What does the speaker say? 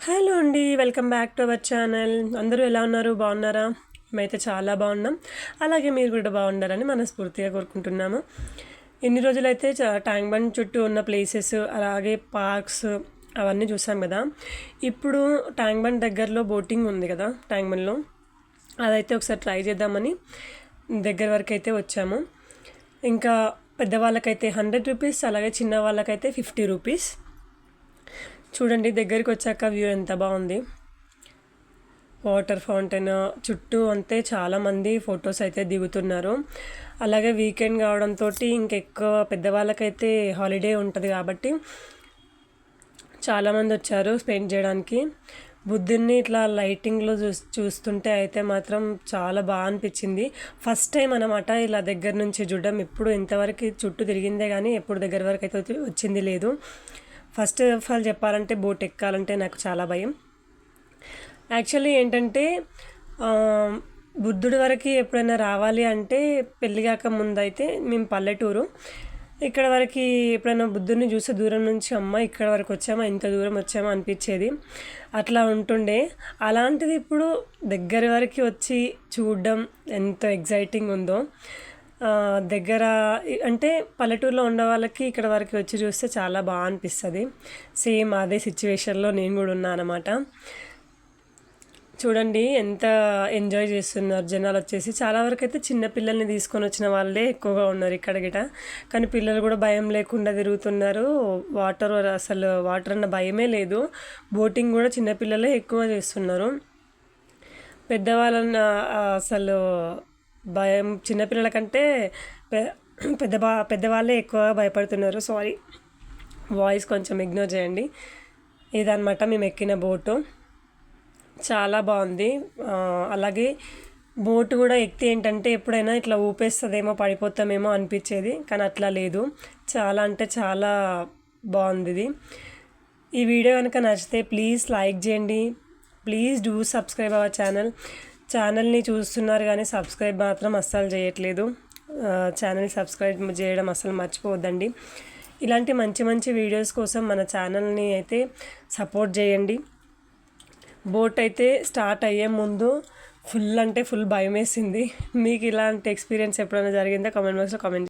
Hello అండి, welcome back to our channel. అందరూ ఎలా ఉన్నారు? బాగున్నారా? మేమైతే చాలా బాగున్నాం. అలాగే మీరు కూడా బాగుండాలని మనస్ఫూర్తిగా కోరుకుంటున్నాము. ఇన్ని రోజులైతే ట్యాంక్ బండ్ చుట్టూ ఉన్న ప్లేసెస్, అలాగే పార్క్స్ అవన్నీ చూసాం కదా. ఇప్పుడు ట్యాంక్ బండ్ దగ్గరలో బోటింగ్ ఉంది కదా, ట్యాంక్ బండ్లో. అదైతే ఒకసారి ట్రై చేద్దామని దగ్గర వరకు అయితే వచ్చాము. ఇంకా పెద్దవాళ్ళకైతే 100 రూపీస్, అలాగే చిన్న వాళ్ళకైతే 50 రూపీస్. చూడండి దగ్గరికి వచ్చాక వ్యూ ఎంత బాగుంది. వాటర్ ఫౌంటైన్ చుట్టూ అంతే చాలామంది ఫొటోస్ అయితే దిగుతున్నారు. అలాగే వీకెండ్ కావడంతో ఇంకెక్కువ పెద్దవాళ్ళకైతే హాలిడే ఉంటుంది కాబట్టి చాలామంది వచ్చారు స్పెండ్ చేయడానికి. బుద్ధుడిని ఇట్లా లైటింగ్లో చూస్తుంటే అయితే మాత్రం చాలా బాగా అనిపించింది. ఫస్ట్ టైం అనమాట ఇలా దగ్గర నుంచి చూడడం. ఇప్పుడు ఇంతవరకు చుట్టూ తిరిగిందే కానీ ఎప్పుడు దగ్గర వరకు అయితే వచ్చింది లేదు. ఫస్ట్ ఆఫ్ ఆల్ చెప్పాలంటే బోట్ ఎక్కాలంటే నాకు చాలా భయం. యాక్చువల్లీ ఏంటంటే బుద్ధుడి వరకు ఎప్పుడైనా రావాలి అంటే పెళ్ళి కాక ముందైతే మేము పల్లెటూరు, ఇక్కడ వరకు ఎప్పుడైనా బుద్ధుడిని చూస్తే దూరం నుంచి అమ్మ ఇక్కడ వరకు వచ్చామా, ఇంత దూరం వచ్చామా అనిపించేది. అట్లా ఉంటుండే. అలాంటిది ఇప్పుడు దగ్గర వరకు వచ్చి చూడడం ఎంత ఎగ్జైటింగ్ ఉందో. దగ్గర అంటే పల్లెటూరులో ఉండే వాళ్ళకి ఇక్కడ వరకు వచ్చి చూస్తే చాలా బాగా అనిపిస్తుంది. సేమ్ అదే సిచ్యువేషన్లో నేను కూడా ఉన్నాను అన్నమాట. చూడండి ఎంత ఎంజాయ్ చేస్తున్నారు జనాలు వచ్చేసి. చాలా వరకు అయితే చిన్నపిల్లల్ని తీసుకొని వచ్చిన వాళ్ళే ఎక్కువగా ఉన్నారు ఇక్కడ గిట. కానీ పిల్లలు కూడా భయం లేకుండా తిరుగుతున్నారు. అసలు వాటర్ అన్న భయమే లేదు. బోటింగ్ కూడా చిన్నపిల్లలే ఎక్కువ చేస్తున్నారు. పెద్దవాళ్ళన్న అసలు భయం చిన్నపిల్లల కంటే పెద్దవాళ్ళే ఎక్కువ భయపడుతున్నారు. సారీ, వాయిస్ కొంచెం ఇగ్నోర్ చేయండి. ఇదన్నమాట మేము ఎక్కిన బోటు. చాలా బాగుంది. అలాగే బోటు కూడా ఎక్కితే ఏంటంటే ఎప్పుడైనా ఇట్లా ఊపేస్తుందేమో, పడిపోతామేమో అనిపించేది, కానీ అట్లా లేదు. చాలా అంటే చాలా బాగుంది ఇది. ఈ వీడియో కనుక నచ్చితే ప్లీజ్ లైక్ చేయండి. ప్లీజ్ డూ సబ్స్క్రైబ్ అవర్ ఛానల్ని చూస్తున్నారు కానీ సబ్స్క్రైబ్ మాత్రం అస్సలు చేయట్లేదు. ఛానల్ని సబ్స్క్రైబ్ చేయడం అస్సలు మర్చిపోవద్దండి. ఇలాంటి మంచి మంచి వీడియోస్ కోసం మన ఛానల్ని అయితే సపోర్ట్ చేయండి. బోట్ అయితే స్టార్ట్ అయ్యే ముందు ఫుల్ అంటే ఫుల్ భయం వేసింది. మీకు ఇలాంటి ఎక్స్పీరియన్స్ ఎప్పుడైనా జరిగిందో కామెంట్ బాక్స్లో కామెంట్